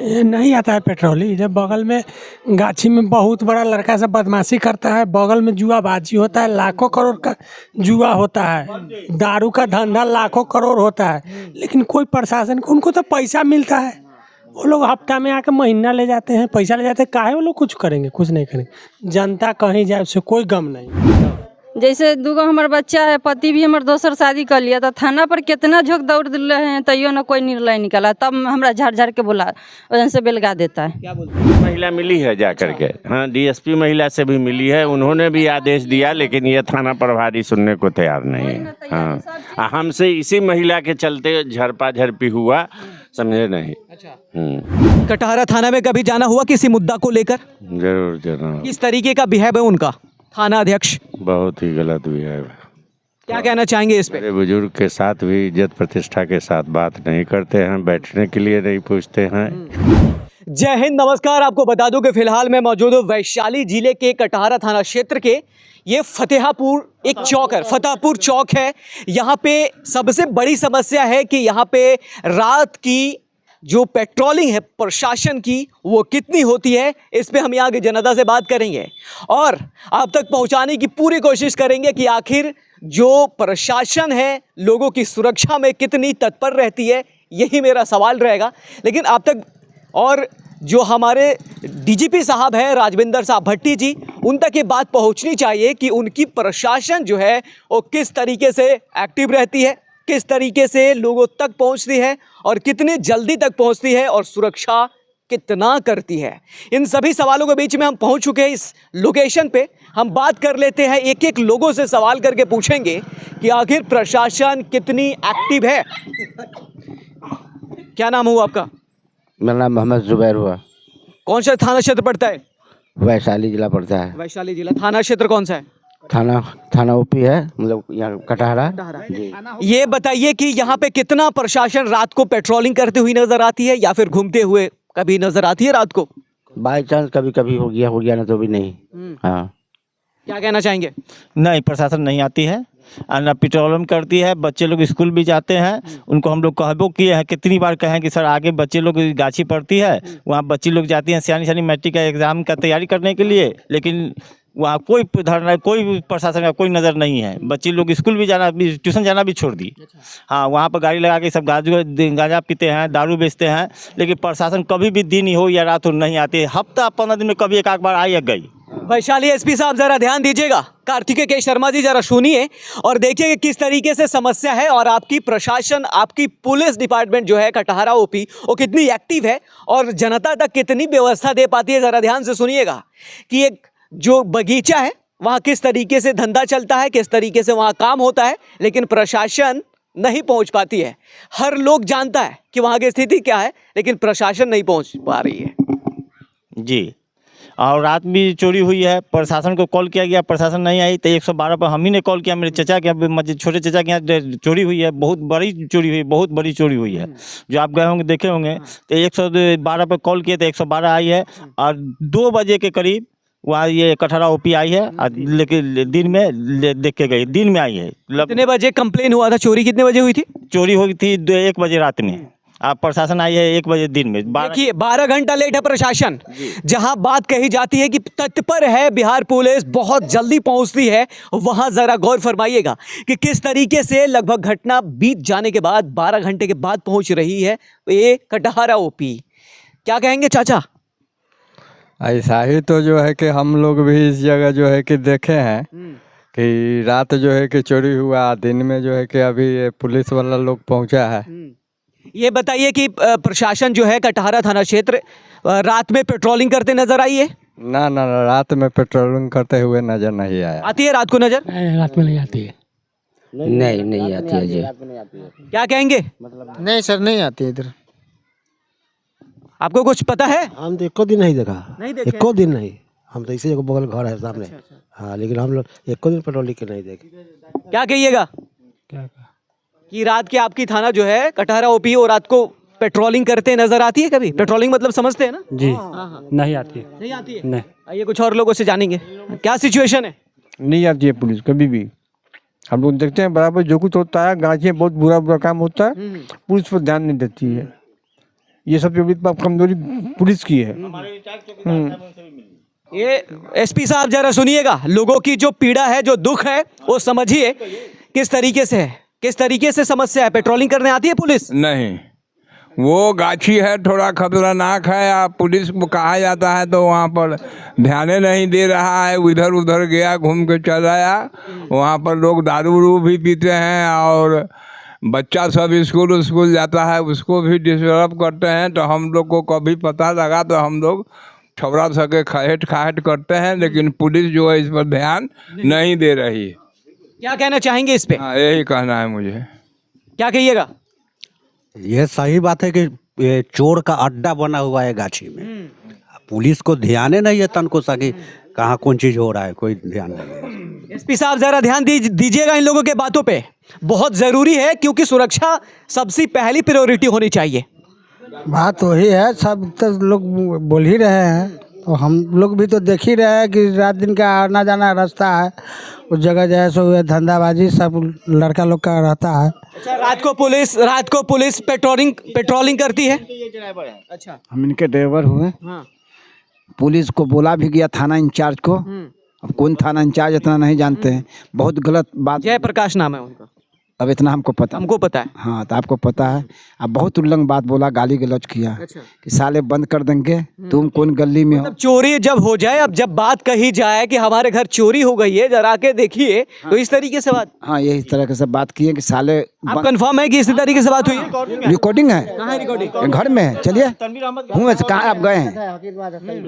ये नहीं आता है पेट्रोल। इधर बगल में गाछी में बहुत बड़ा लड़का सब बदमाशी करता है, बगल में जुआबाजी होता है, लाखों करोड़ का जुआ होता है, दारू का धंधा लाखों करोड़ होता है, लेकिन कोई प्रशासन को, उनको तो पैसा मिलता है। वो लोग हफ्ता में आके महीना ले जाते हैं, पैसा ले जाते हैं, काहे वो लोग कुछ करेंगे? कुछ नहीं करेंगे। जनता कहीं जाए उससे कोई गम नहीं। जैसे दूगो हमार बच्चा है, पति भी हमार दोसर शादी कर लिया, तो थाना पर कितना झोंक दौड़ रहे हैं, तैयो ना कोई निर्णय निकाला। तब हमरा झाड़ झाड़ के बोला, वजन से बेलगा देता है। क्या बोलते हैं? महिला मिली है जा करके, हाँ डीएसपी महिला से भी मिली है, उन्होंने भी आदेश दिया, लेकिन ये थाना प्रभारी सुनने को तैयार नहीं है। हाँ, हमसे इसी महिला के चलते झड़पा झड़पी हुआ, समझे नहीं। अच्छा। कटहरा थाना में कभी जाना हुआ किसी मुद्दा को लेकर? जरूर जरूर। किस तरीके का बिहेव है उनका थाना अध्यक्ष? बहुत ही गलत भी है। क्या कहना चाहेंगे इस पे? मेरे बुजुर्ग के साथ भी इज्जत प्रतिष्ठा के साथ बात नहीं करते हैं, बैठने के लिए नहीं पूछते हैं। जय हिंद, नमस्कार। आपको बता दूं कि फिलहाल मैं मौजूद हूँ वैशाली जिले के कटहरा थाना क्षेत्र के ये फतेहापुर एक चौक है, फतेहपुर चौक है। यहाँ पे सबसे बड़ी समस्या है कि यहाँ पे रात की जो पेट्रोलिंग है प्रशासन की वो कितनी होती है, इस पे हम यहाँ की जनता से बात करेंगे और आप तक पहुँचाने की पूरी कोशिश करेंगे कि आखिर जो प्रशासन है लोगों की सुरक्षा में कितनी तत्पर रहती है, यही मेरा सवाल रहेगा। लेकिन आप तक और जो हमारे डीजीपी साहब हैं राजविंदर साहब भट्टी जी, उन तक ये बात पहुंचनी चाहिए कि उनकी प्रशासन जो है वो किस तरीके से एक्टिव रहती है, किस तरीके से लोगों तक पहुंचती है और कितनी जल्दी तक पहुंचती है और सुरक्षा कितना करती है। इन सभी सवालों के बीच में हम पहुंच चुके हैं इस लोकेशन पे। हम बात कर लेते हैं, एक एक लोगों से सवाल करके पूछेंगे कि आखिर प्रशासन कितनी एक्टिव है। क्या नाम हुआ आपका? मेरा नाम मोहम्मद जुबैर हुआ। कौन सा थाना क्षेत्र पड़ता है? वैशाली जिला पड़ता है। वैशाली जिला। थाना क्षेत्र कौन सा है? थाना ओपी है, मतलब यहाँ कटहरा जी। ये बताइए कि यहाँ पे कितना प्रशासन रात को पेट्रोलिंग करते हुई नजर आती है या फिर घूमते हुए कभी नजर आती है रात को? बाई चांस कभी कभी हो गया ना तो भी नहीं। हाँ, क्या कहना चाहेंगे? नहीं, प्रशासन नहीं आती है और न पेट्रोलिंग करती है। बच्चे लोग स्कूल भी जाते हैं, उनको हम लोग कहबो किए हैं, कितनी बार कहें कि सर आगे बच्चे लोग गाछी पड़ती है, वहाँ बच्ची लोग जाती हैं सियानी सियानी मैट्रिक का एग्ज़ाम का तैयारी करने के लिए, लेकिन वहाँ कोई धरना, कोई प्रशासन का कोई नज़र नहीं है। बच्चे लोग स्कूल भी जाना, ट्यूशन जाना भी छोड़ दी। हाँ, वहाँ पर गाड़ी लगा के सब गांजा पीते हैं, दारू बेचते हैं, लेकिन प्रशासन कभी भी दिन हो या रात हो नहीं आती है। हफ्ता 15 दिन में कभी एक बार आई या गई। वैशाली एसपी साहब जरा ध्यान दीजिएगा, कार्तिकेय के शर्मा जी जरा सुनिए और देखिए कि किस तरीके से समस्या है और आपकी प्रशासन, आपकी पुलिस डिपार्टमेंट जो है कटहरा ओपी वो कितनी एक्टिव है और जनता तक कितनी व्यवस्था दे पाती है। जरा ध्यान से सुनिएगा कि एक जो बगीचा है वहाँ किस तरीके से धंधा चलता है, किस तरीके से वहाँ काम होता है, लेकिन प्रशासन नहीं पहुँच पाती है। हर लोग जानता है कि वहाँ की स्थिति क्या है, लेकिन प्रशासन नहीं पहुँच पा रही है जी। और रात भी चोरी हुई है, प्रशासन को कॉल किया गया, प्रशासन नहीं आई, तो 112 पर हम ही ने कॉल किया। मेरे चचा के यहाँ, छोटे चचा के यहाँ चोरी हुई है, बहुत बड़ी चोरी हुई, बहुत बड़ी चोरी हुई है। जो आप गए होंगे देखे होंगे, तो 112 पर कॉल किए तो 112 आई है और 2 बजे के करीब वहाँ ये कटहरा ओपी आई है और लेकिन दिन में देख के गई, दिन में आई है। कितने बजे कंप्लेन हुआ था? चोरी कितने बजे हुई थी? चोरी हुई थी 1 बजे रात में, आप प्रशासन आई है 1 बजे दिन में। देखिए 12 घंटा लेट है प्रशासन। जहां बात कही जाती है कि तत्पर है बिहार पुलिस, बहुत जल्दी पहुंचती है, वहां जरा गौर फरमाइएगा कि किस तरीके से लगभग घटना बीत जाने के बाद 12 घंटे के बाद पहुंच रही है ये कटहरा ओपी। क्या कहेंगे चाचा? ऐसा ही तो जो है कि हम लोग भी इस जगह जो है कि देखे हैं कि रात जो है कि चोरी हुआ, दिन में जो है कि अभी ये पुलिस वाला लोग पहुंचा है। ये बताइए कि प्रशासन जो है कटहरा थाना क्षेत्र रात में पेट्रोलिंग करते नजर आई है? ना ना ना, रात में पेट्रोलिंग करते हुए नजर नहीं आया। आती है रात को नजर? रात में नहीं आती है। नहीं आती है जी। क्या कहेंगे? नहीं सर, नहीं आती है इधर। आपको कुछ पता है? हम तो एको दिन नहीं देखा। नहीं देखे? एको दिन नहीं। हम तो इसी बगल घर है सामने। हाँ, लेकिन हम लोग एको दिन पेट्रोलिंग के नहीं देखे। क्या कहिएगा कि रात के आपकी थाना जो है कटहरा ओपी और रात को पेट्रोलिंग करते नजर आती है कभी? पेट्रोलिंग मतलब समझते हैं ना जी? नहीं आती है। नहीं आती है? नहीं। आइए कुछ और लोगों से जानेंगे क्या सिचुएशन है। नहीं आती है पुलिस कभी भी। हम लोग देखते हैं बराबर जो कुछ होता है, गाँव में बहुत बुरा काम होता है, पुलिस पर ध्यान नहीं देती है। ये सब जो भी कमजोरी पुलिस की है। ये एसपी साहब जरा सुनिएगा, लोगों की जो पीड़ा है, जो दुख है, वो समझिए किस तरीके से है, किस तरीके से समस्या है। पेट्रोलिंग करने आती है पुलिस? नहीं, वो गाछी है, थोड़ा खतरनाक है। आप पुलिस को कहा जाता है तो वहाँ पर ध्यान नहीं दे रहा है, इधर उधर गया, घूम के चल आया। वहाँ पर लोग दारू उरू भी पीते हैं और बच्चा सब स्कूल जाता है, उसको भी डिस्टर्ब करते हैं। तो हम लोग को कभी पता लगा तो हम लोग छबड़ा सके खाहट करते हैं, लेकिन पुलिस जो है इस पर ध्यान नहीं दे रही है। क्या कहना चाहेंगे इस पे? हाँ, यही कहना है मुझे। क्या कहिएगा? यह सही बात है कि ये चोर का अड्डा बना हुआ है गाछी में। पुलिस को ध्यान नहीं है तन को सके कहाँ कौन चीज़ हो रहा है, कोई ध्यान नहीं है। एसपी साहब जरा ध्यान दीजिएगा इन लोगों के बातों पे, बहुत ज़रूरी है, क्योंकि सुरक्षा सबसे पहली प्रायोरिटी होनी चाहिए। बात वही है, सब तो लोग बोल ही रहे हैं, तो हम लोग भी तो देख ही रहे हैं कि रात दिन का आना जाना रास्ता है, उस जगह जैसे हुए धंधाबाजी सब लड़का लोग का रहता है। अच्छा, रात को पुलिस पेट्रोलिंग करती है? अच्छा, हम इनके ड्राइवर हुए। हाँ। पुलिस को बोला भी गया, थाना इंचार्ज को। अब कौन थाना इंचार्ज इतना नहीं जानते हैं, बहुत गलत बात। जयप्रकाश नाम है उनका। अब इतना हमको पता है। हाँ, तो आपको पता है। अब बहुत उल्लंघ बात बोला, गाली गलौज किया। अच्छा। कि साले बंद कर देंगे, तुम कौन गली में हो। मतलब चोरी जब हो जाए, अब जब बात कही जाए कि हमारे घर चोरी हो गई है, जरा के देखिए, तो इस तरीके से बात। हाँ, यही तरह से बात की है कि साले। आप कंफर्म है कि इसी तरीके से बात हुई? रिकॉर्डिंग है, कहाँ है रिकॉर्डिंग? घर में है। चलिए, हूँ कहाँ आप गए हैं?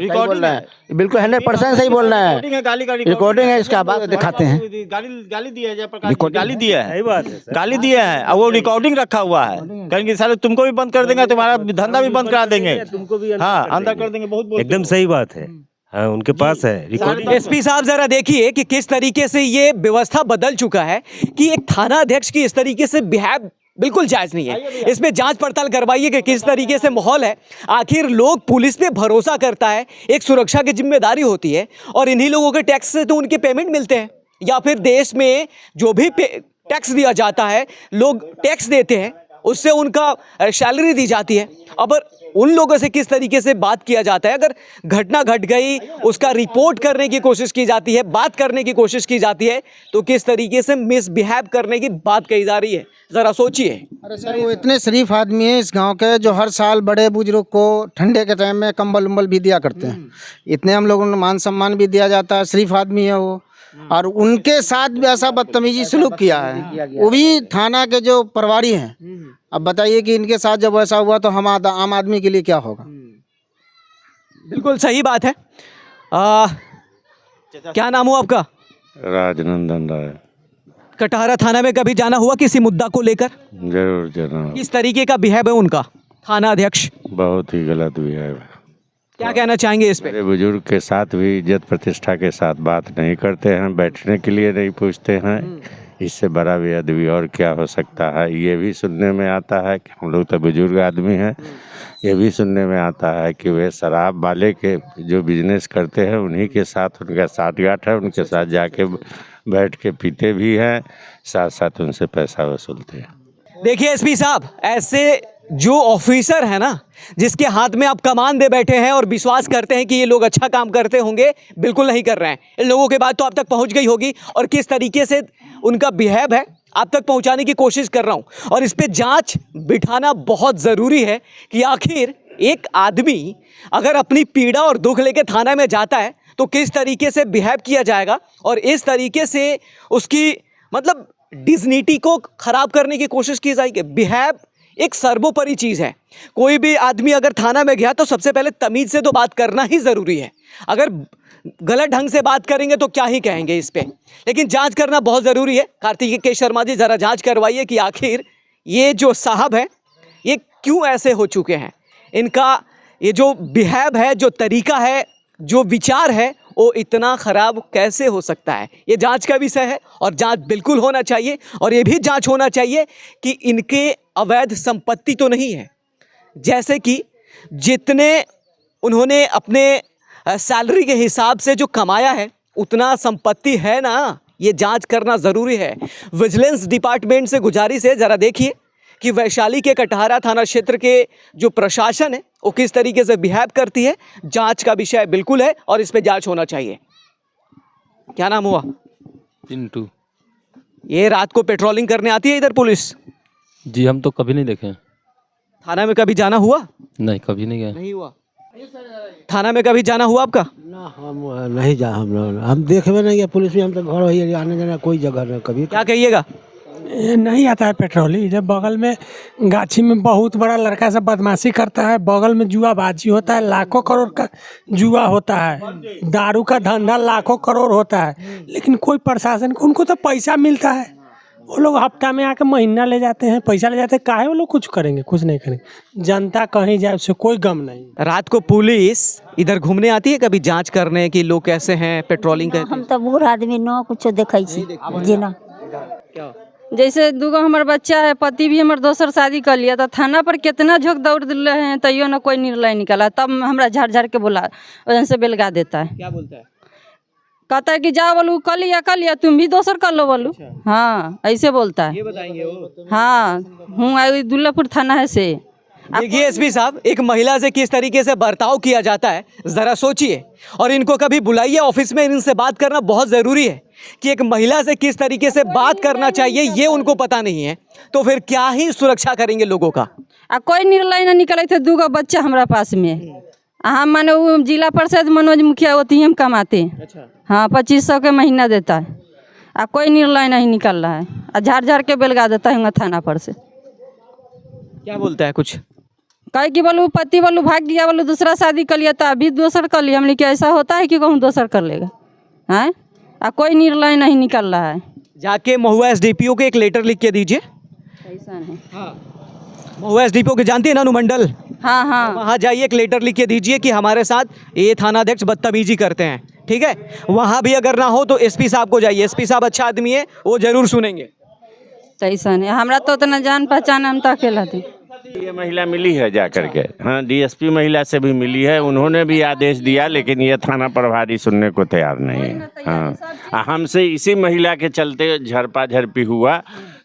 बोल रहा है, बिल्कुल 100% सही बोल रहा है। रिकॉर्डिंग है, इसका बाद दिखाते हैं। गाली दिया है, गाली दिया है, गाली दिया है, और वो रिकॉर्डिंग रखा हुआ है। कहेंगे साले तुमको भी बंद कर देंगे, तुम्हारा धंधा भी बंद करा देंगे, हाँ, अंदर कर देंगे। बहुत एकदम सही बात है। हाँ, उनके पास है रिकॉर्डिंग। एसपी साहब जरा देखिए कि किस तरीके से ये व्यवस्था बदल चुका है कि एक थाना अध्यक्ष की इस तरीके से बिहेव बिल्कुल जायज नहीं है। इसमें जांच पड़ताल करवाइए कि किस तरीके से माहौल है। आखिर लोग पुलिस पे भरोसा करता है, एक सुरक्षा की जिम्मेदारी होती है, और इन्हीं लोगों के टैक्स से तो उनके पेमेंट मिलते हैं, या फिर देश में जो भी टैक्स दिया जाता है, लोग टैक्स देते हैं, उससे उनका सैलरी दी जाती है। अब उन लोगों से किस तरीके से बात किया जाता है, अगर घटना घट गई, उसका रिपोर्ट करने की कोशिश की जाती है, बात करने की कोशिश की जाती है, तो किस तरीके से मिसबिहेव करने की बात कही जा रही है, ज़रा सोचिए। अरे सर, वो इतने शरीफ आदमी है इस गांव के, जो हर साल बड़े बुजुर्ग को ठंडे के टाइम में कंबल उम्बल भी दिया करते हैं। इतने हम लोगों को मान सम्मान भी दिया जाता है, शरीफ आदमी है वो, और उनके साथ भी ऐसा बदतमीजी सलूक किया है, वो भी थाना के जो प्रभारी हैं। अब बताइए कि इनके साथ जब ऐसा हुआ तो हम आम आदमी के लिए क्या होगा। बिल्कुल सही बात है। क्या नाम हो आपका? राजनंदन राय। कटहरा थाना में कभी जाना हुआ किसी मुद्दा को लेकर? जरूर जाना। किस तरीके का बिहेव है उनका, थाना अध्यक्ष? बहुत ही गलत बिहेव है। क्या कहना चाहेंगे इस पे? मेरे बुजुर्ग के साथ भी इज्जत प्रतिष्ठा के साथ बात नहीं करते हैं, बैठने के लिए नहीं पूछते हैं। इससे बड़ा बेअदबी और क्या हो सकता है। ये भी सुनने में आता है कि हम लोग तो बुजुर्ग आदमी हैं, ये भी सुनने में आता है कि वे शराब वाले के जो बिजनेस करते हैं उन्हीं के साथ उनका साठगांठ है, उनके साथ जाके बैठ के पीते भी हैं, साथ साथ उनसे पैसा वसूलते हैं। देखिए एसपी साहब, ऐसे जो ऑफिसर है ना, जिसके हाथ में आप कमान दे बैठे हैं और विश्वास करते हैं कि ये लोग अच्छा काम करते होंगे, बिल्कुल नहीं कर रहे हैं। इन लोगों के बात तो आप तक पहुंच गई होगी, और किस तरीके से उनका बिहेव है आप तक पहुंचाने की कोशिश कर रहा हूं। और इस पे जांच बिठाना बहुत ज़रूरी है कि आखिर एक आदमी अगर अपनी पीड़ा और दुख लेके थाना में जाता है तो किस तरीके से बिहेव किया जाएगा, और इस तरीके से उसकी मतलब डिग्निटी को ख़राब करने की कोशिश की जाएगी। बिहेव एक सर्वोपरि चीज़ है। कोई भी आदमी अगर थाना में गया तो सबसे पहले तमीज़ से तो बात करना ही ज़रूरी है। अगर गलत ढंग से बात करेंगे तो क्या ही कहेंगे इस पे, लेकिन जांच करना बहुत ज़रूरी है। कार्तिकेय शर्मा जी, ज़रा जांच करवाइए कि आखिर ये जो साहब है ये क्यों ऐसे हो चुके हैं। इनका ये जो बिहेव है, जो तरीका है, जो विचार है, वो इतना ख़राब कैसे हो सकता है। ये जांच का विषय है और जांच बिल्कुल होना चाहिए। और ये भी जांच होना चाहिए कि इनके अवैध संपत्ति तो नहीं है, जैसे कि जितने उन्होंने अपने सैलरी के हिसाब से जो कमाया है उतना संपत्ति है ना, ये जांच करना ज़रूरी है। विजिलेंस डिपार्टमेंट से गुजारिश है, ज़रा देखिए कि वैशाली के कटहरा थाना क्षेत्र के जो प्रशासन है वो किस तरीके से बिहेव करती है। जांच का विषय बिल्कुल है और इस पे जांच होना चाहिए। क्या नाम हुआ? पिंटू। ये रात को पेट्रोलिंग करने आती है इधर पुलिस? जी हम तो कभी नहीं देखे। थाना में कभी जाना हुआ? नहीं, कभी नहीं गए। नहीं हुआ। थाना में कभी जाना हुआ आपका? ना, हम नहीं जा, हम देखे नहीं है पुलिस में, हम तो घर ही आने जाना कोई जगह नहीं कभी। क्या कहिएगा? ये नहीं आता है पेट्रोल। इधर बगल में गाछी में बहुत बड़ा लड़का सब बदमाशी करता है। बगल में जुआबाजी होता है, लाखों करोड़ का जुआ होता है, दारू का धंधा लाखों करोड़ होता है। लेकिन कोई प्रशासन को, उनको तो पैसा मिलता है, वो लोग हफ्ता में आके महीना ले जाते हैं, पैसा ले जाते हैं। काहे वो लोग कुछ करेंगे? कुछ नहीं करेंगे। जनता कहीं जाए उससे कोई गम नहीं। रात को पुलिस इधर घूमने आती है कभी जांच करने कि लोग कैसे हैं, पेट्रोलिंग करते? हम तो बूढ़ आदमी न कुछ देखै छी जी ना। जैसे दूगो हमार बच्चा है, पति भी हमार दोसर शादी कर लिया, तो थाना पर कितना झोंक दौड़ दिले हैं, तैयो ना कोई निर्णय निकाला। तब हमरा झाड़ झाड़ के बोला, वजन से बेलगा देता है। क्या बोलता है? कहता है कि जाओ बोलू कर लिया तुम भी दोसर कर लो बोलू। हाँ ऐसे बोलता है। ये बताएंगे वो? हाँ हूँ आई दुल्लापुर थाना है से। देखिए एसपी साहब, एक महिला से किस तरीके से बर्ताव किया जाता है जरा सोचिए। और इनको कभी बुलाइए ऑफिस में, इनसे बात करना बहुत ज़रूरी है कि एक महिला से किस तरीके से बात करना चाहिए ये उनको पता नहीं है, तो फिर क्या ही सुरक्षा करेंगे लोगों का। कोई निर्णय ना निकले थे। दूगो बच्चा हमारा पास में, हम माने वो जिला परिषद मनोज मुखिया होती है, हम कमाते हैं। हाँ 2500 के महीना देता है। कोई निर्णय नहीं निकल रहा है। झाड़ झाड़ के बेलगा देता है थाना पर से। क्या बोलता है कुछ? कहे कि बोलू पति बोलू भाग गया, बोलू दूसरा शादी कर लिया, तो अभी दोसर कर लिया। हमने क्या ऐसा होता है कि कहूँ दोसर कर लेगा? हैं? कोई निर्णय नहीं निकल रहा है। जाके महुआ एसडीपीओ के एक लेटर लिख के दीजिए। ऐसा है। हाँ महुआ एसडीपीओ के जानती है ना, अनुमंडल? हाँ हाँ। वहाँ जाइए, एक लेटर लिख के दीजिए कि हमारे साथ ये थानाध्यक्ष बदतमीजी करते हैं। ठीक है, वहाँ भी अगर ना हो तो एसपी साहब को जाइए। एसपी साहब अच्छा आदमी है, वो जरूर सुनेंगे। तो ऐसा नहीं, हमरा तो उतना जान पहचान, हम तो अकेला थे। ये महिला मिली है जा करके। हाँ डीएसपी महिला से भी मिली है, उन्होंने भी आदेश दिया, लेकिन ये थाना प्रभारी सुनने को तैयार नहीं है। हाँ हमसे इसी महिला के चलते झड़पा झड़पी हुआ,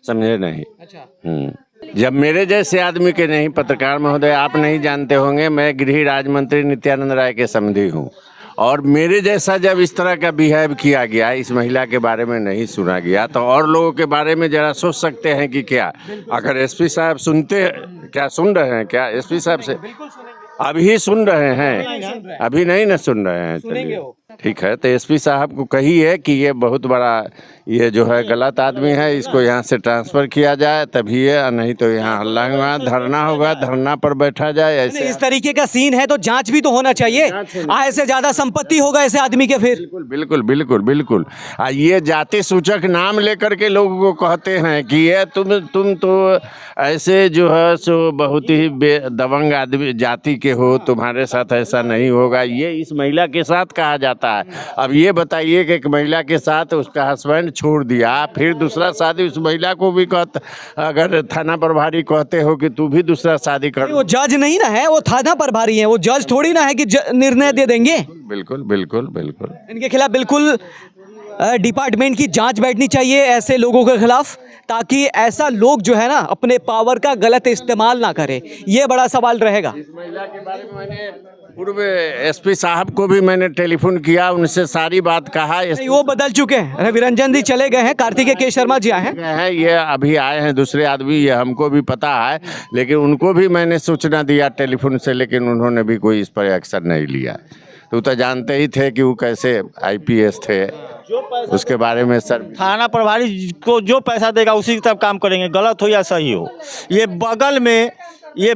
समझे नहीं। जब मेरे जैसे आदमी के नहीं, पत्रकार महोदय आप नहीं जानते होंगे, मैं गृह राज्य मंत्री नित्यानंद राय के समधी हूँ, और मेरे जैसा जब इस तरह का बिहेव किया गया, इस महिला के बारे में नहीं सुना गया, तो और लोगों के बारे में जरा सोच सकते हैं कि क्या अगर एसपी साहब सुनते, क्या सुन रहे हैं क्या एसपी साहब से? अभी सुन रहे हैं, अभी नहीं ना सुन रहे हैं। चलिए ठीक है, तो एसपी साहब को कहिए कि ये बहुत बड़ा ये जो है गलत आदमी है, इसको यहाँ से ट्रांसफ़र किया जाए तभी है, नहीं तो यहाँ हल्ला होगा, धरना होगा, धरना पर बैठा जाए। ऐसे इस तरीके का सीन है तो जांच भी तो होना चाहिए। आय से ज़्यादा संपत्ति होगा ऐसे आदमी के फिर। बिल्कुल बिल्कुल बिल्कुल बिल्कुल। ये जाति सूचक नाम लेकर के लोगों को कहते हैं कि ये तुम तो ऐसे जो है सो बहुत ही दबंग आदमी जाति के हो, तुम्हारे साथ ऐसा नहीं होगा। ये इस महिला के साथ कहा जाता है। अब ये बताइए कि एक महिला के साथ उसका हस्बैंड छोड़ दिया, फिर दूसरा शादी उस महिला को भी कहते, अगर थाना प्रभारी कहते हो कि तू भी दूसरा शादी कर। वो जज नहीं ना है, वो थाना प्रभारी है, वो जज थोड़ी ना है कि निर्णय दे देंगे। बिल्कुल बिल्कुल बिल्कुल। इनके खिलाफ बिल्कुल डिपार्टमेंट की जांच बैठनी चाहिए ऐसे लोगों के खिलाफ, ताकि ऐसा लोग जो है ना अपने पावर का गलत इस्तेमाल ना करे। ये बड़ा सवाल रहेगा। इस महिला के बारे में मैंने पूर्व एसपी साहब को भी मैंने टेलीफोन किया, उनसे सारी बात कहा। वो बदल चुके हैं, रविरंजन जी चले गए हैं, कार्तिकेय के शर्मा जी आए हैं, ये अभी आए हैं दूसरे आदमी, ये हमको भी पता है, लेकिन उनको भी मैंने सूचना दिया टेलीफोन से, लेकिन उन्होंने भी कोई इस पर एक्शन नहीं लिया। तो जानते ही थे कि वो कैसे आईपीएस थे, उसके बारे में सर। थाना प्रभारी को जो पैसा देगा उसी की तरफ काम करेंगे, गलत हो या सही हो। ये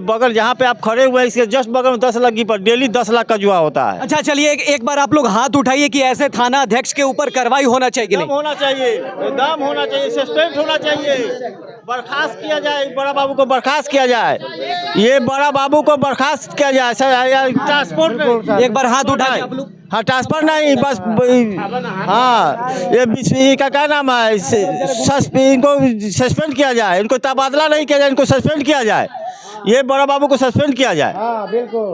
बगल जहाँ पे आप खड़े हुए हैं, इसके जस्ट बगल में 10 लाख पर डेली 10 लाख का जुआ होता है। अच्छा चलिए एक बार आप लोग हाथ उठाइए कि ऐसे थाना अध्यक्ष के ऊपर कार्रवाई होना चाहिए। दम होना चाहिए, दम होना चाहिए, सस्पेंड होना चाहिए, बर्खास्त किया जाए, बड़ा बाबू को बर्खास्त किया जाए, ये बड़ा बाबू को बर्खास्त किया जाए। ट्रांसपोर्ट एक बार हाथ उठाइए आप लोग। हाँ ट्रांसफर नहीं, बस हाँ ये का क्या नाम है, इनको सस्पेंड किया जाए, इनको तबादला नहीं किया जाए, इनको सस्पेंड किया जाए। ये बड़ा बाबू को सस्पेंड किया जाए,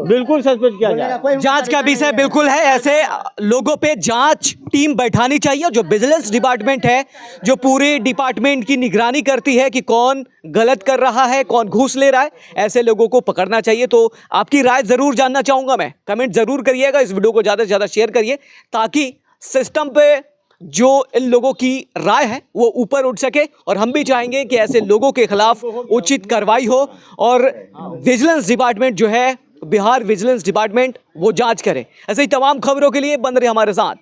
बिल्कुल सस्पेंड किया जाए। जांच का विषय बिल्कुल है। ऐसे लोगों पे जांच टीम बैठानी चाहिए। जो विजिलेंस डिपार्टमेंट है, जो पूरे डिपार्टमेंट की निगरानी करती है कि कौन गलत कर रहा है, कौन घूस ले रहा है, ऐसे लोगों को पकड़ना चाहिए। तो आपकी राय जरूर जानना चाहूंगा मैं, कमेंट जरूर करिएगा, इस वीडियो को ज़्यादा से ज़्यादा शेयर करिए ताकि सिस्टम पे जो इन लोगों की राय है वो ऊपर उठ सके। और हम भी चाहेंगे कि ऐसे लोगों के खिलाफ उचित कार्रवाई हो और विजिलेंस डिपार्टमेंट जो है, बिहार विजिलेंस डिपार्टमेंट, वो जांच करे। ऐसे ही तमाम खबरों के लिए बन रहे हमारे साथ।